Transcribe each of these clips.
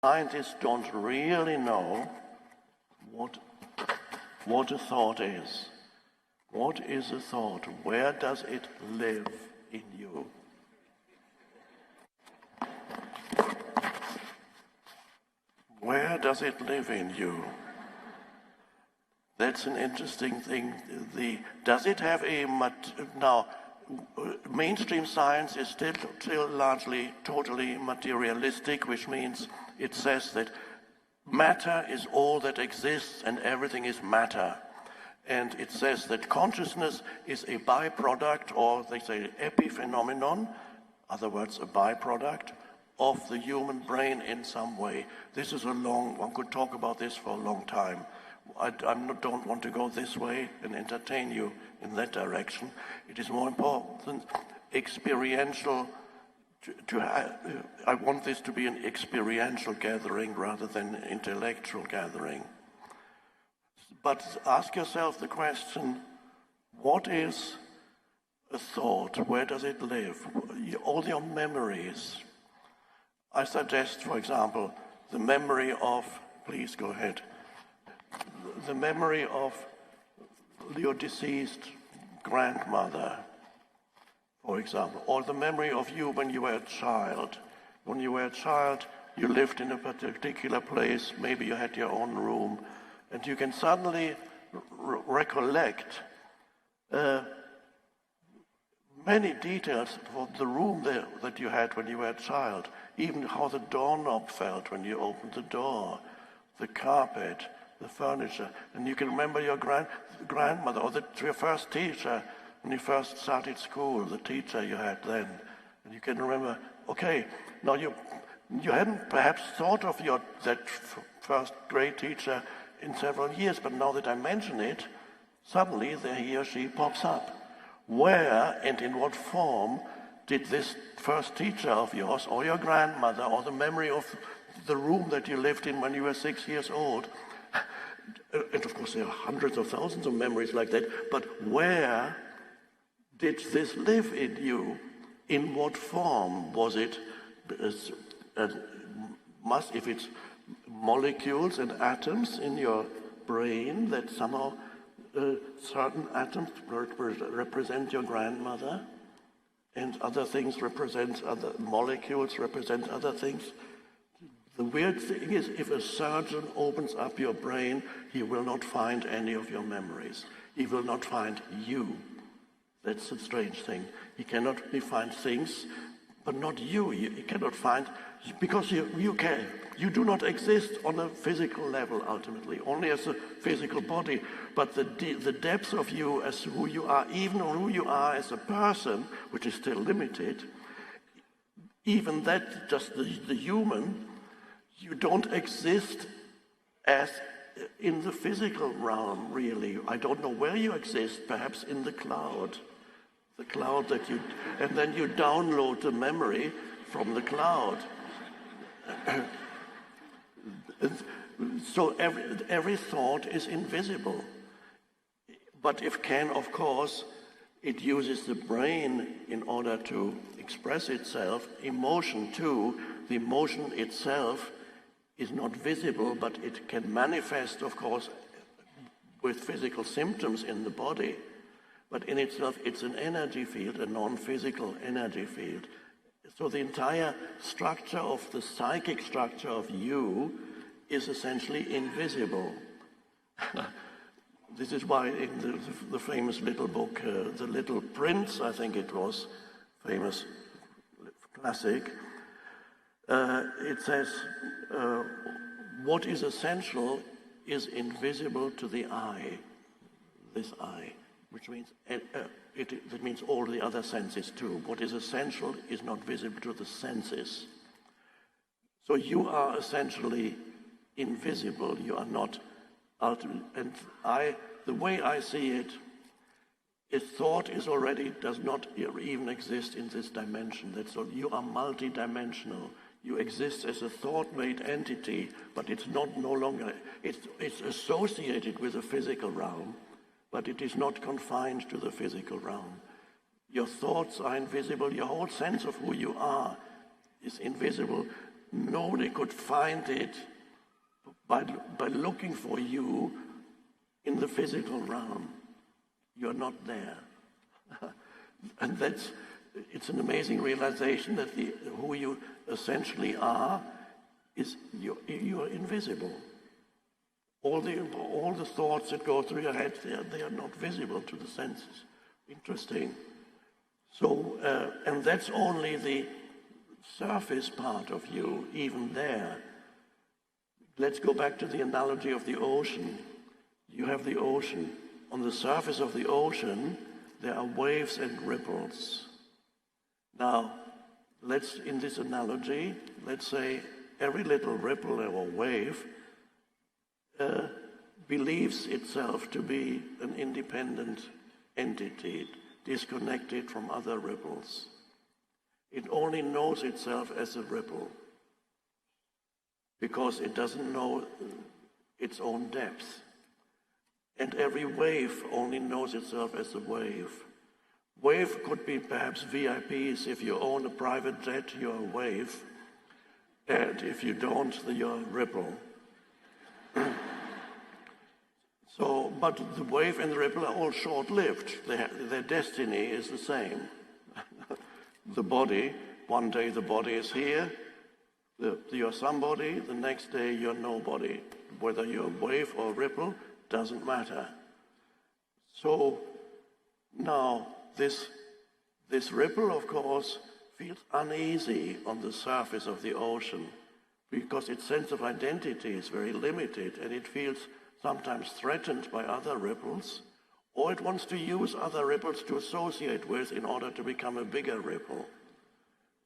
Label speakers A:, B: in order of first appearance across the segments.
A: scientists don't really know what a thought is. What is a thought? Where does it live in you? Where does it live in you? That's an interesting thing. Does it have now, mainstream science is still largely totally materialistic, which means it says that matter is all that exists and everything is matter. And it says that consciousness is a byproduct, or they say epiphenomenon, in other words, a byproduct of the human brain in some way. This is one could talk about this for a long time. I don't want to go this way and entertain you in that direction. It is more important, experiential. I want this to be an experiential gathering rather than an intellectual gathering. But ask yourself the question, what is a thought? Where does it live? All your memories. I suggest, for example, the memory of, please go ahead, the memory of your deceased grandmother, for example, or the memory of you when you were a child. When you were a child, you lived in a particular place, maybe you had your own room, and you can suddenly recollect many details of the room that you had when you were a child, even how the doorknob felt when you opened the door, the carpet, the furniture, and you can remember your grandmother or your first teacher when you first started school, the teacher you had then, and you can remember. Okay, now you hadn't perhaps thought of that first grade teacher in several years, but now that I mention it, suddenly there he or she pops up. Where and in what form did this first teacher of yours, or your grandmother, or the memory of the room that you lived in when you were 6 years old? And of course there are hundreds of thousands of memories like that, but where did this live in you? In what form? Was it, if it's molecules and atoms in your brain that somehow certain atoms represent your grandmother and other things other molecules represent other things? The weird thing is, if a surgeon opens up your brain, he will not find any of your memories. He will not find you. That's a strange thing. He find things, but not you. He cannot find, because you do not exist on a physical level ultimately, only as a physical body. But the depth of you as who you are, even who you are as a person, which is still limited, even that, just the human, you don't exist as in the physical realm, really. I don't know where you exist, perhaps in the cloud and then you download the memory from the cloud. So every thought is invisible. But of course, it uses the brain in order to express itself. Emotion too, the emotion itself is not visible, but it can manifest, of course, with physical symptoms in the body. But in itself, it's an energy field, a non-physical energy field. So the entire structure of the psychic structure of you is essentially invisible. This is why in the famous little book, The Little Prince, I think it was, famous classic, it says, what is essential is invisible to the eye, this eye, which means it means all the other senses too. What is essential is not visible to the senses. So you are essentially invisible. You are not ultimate. And the way I see it, a thought does not even exist in this dimension. That's all. You are multidimensional. You exist as a thought-made entity, but it's no longer. It's associated with the physical realm, but it is not confined to the physical realm. Your thoughts are invisible. Your whole sense of who you are is invisible. nobody could find it by looking for you in the physical realm. You're not there. And it's an amazing realization that who you essentially are is you're invisible. All the thoughts that go through your head, they are not visible to the senses. Interesting. So, and that's only the surface part of you, even there. Let's go back to the analogy of the ocean. You have the ocean. On the surface of the ocean, there are waves and ripples. Now, in this analogy, let's say every little ripple or wave believes itself to be an independent entity, disconnected from other ripples. It only knows itself as a ripple because it doesn't know its own depth. And every wave only knows itself as a wave. Wave could be perhaps VIPs. If you own a private jet, you're a wave. And if you don't, you're a ripple. But the wave and the ripple are all short-lived. Their destiny is the same. The body, one day the body is here, you're somebody, the next day you're nobody. Whether you're a wave or a ripple, doesn't matter. So now this ripple, of course, feels uneasy on the surface of the ocean because its sense of identity is very limited, and it feels sometimes threatened by other ripples, or it wants to use other ripples to associate with in order to become a bigger ripple.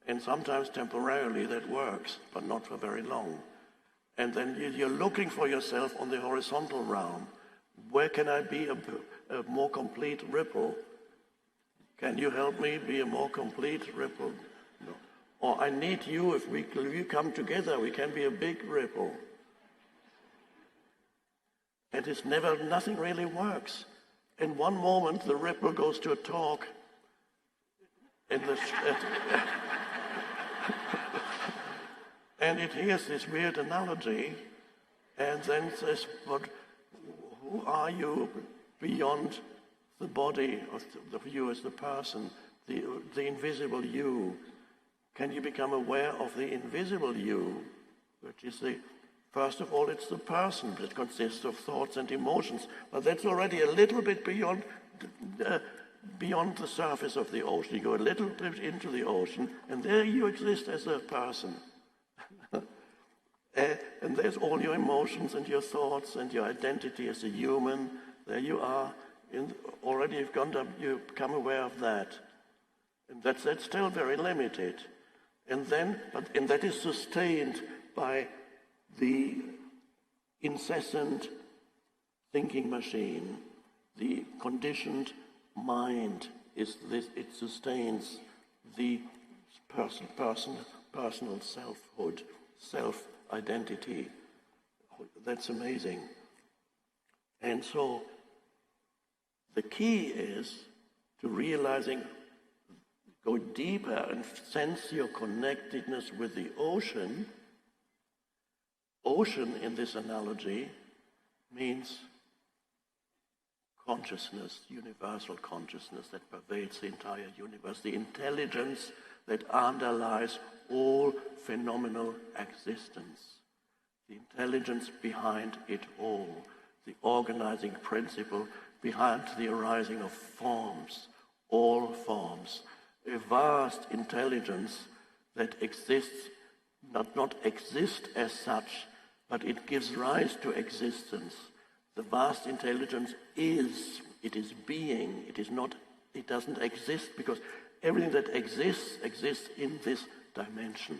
A: And sometimes temporarily that works, but not for very long. And then you're looking for yourself on the horizontal realm. Where can I be a more complete ripple? Can you help me be a more complete ripple? No. Or I need you, if we come together, we can be a big ripple. And nothing really works. In one moment, the ripple goes to a talk, and and it hears this weird analogy, and then says, "But who are you beyond the body of you as the person, the invisible you? Can you become aware of the invisible you, which is first of all, it's the person that consists of thoughts and emotions, but that's already a little bit beyond the surface of the ocean. You go a little bit into the ocean, and there you exist as a person. And there's all your emotions and your thoughts and your identity as a human. There you are. Already you've become aware of that. And that's still very limited. And that is sustained by the incessant thinking machine. The conditioned mind it sustains the personal selfhood, self-identity. That's amazing. And so the key is to realizing, go deeper and sense your connectedness with the ocean. Ocean in this analogy means consciousness, universal consciousness that pervades the entire universe, the intelligence that underlies all phenomenal existence, the intelligence behind it all, the organizing principle behind the arising of forms, all forms, a vast intelligence that exists, not exist as such, but it gives rise to existence. The vast intelligence is being, it doesn't exist because everything that exists in this dimension.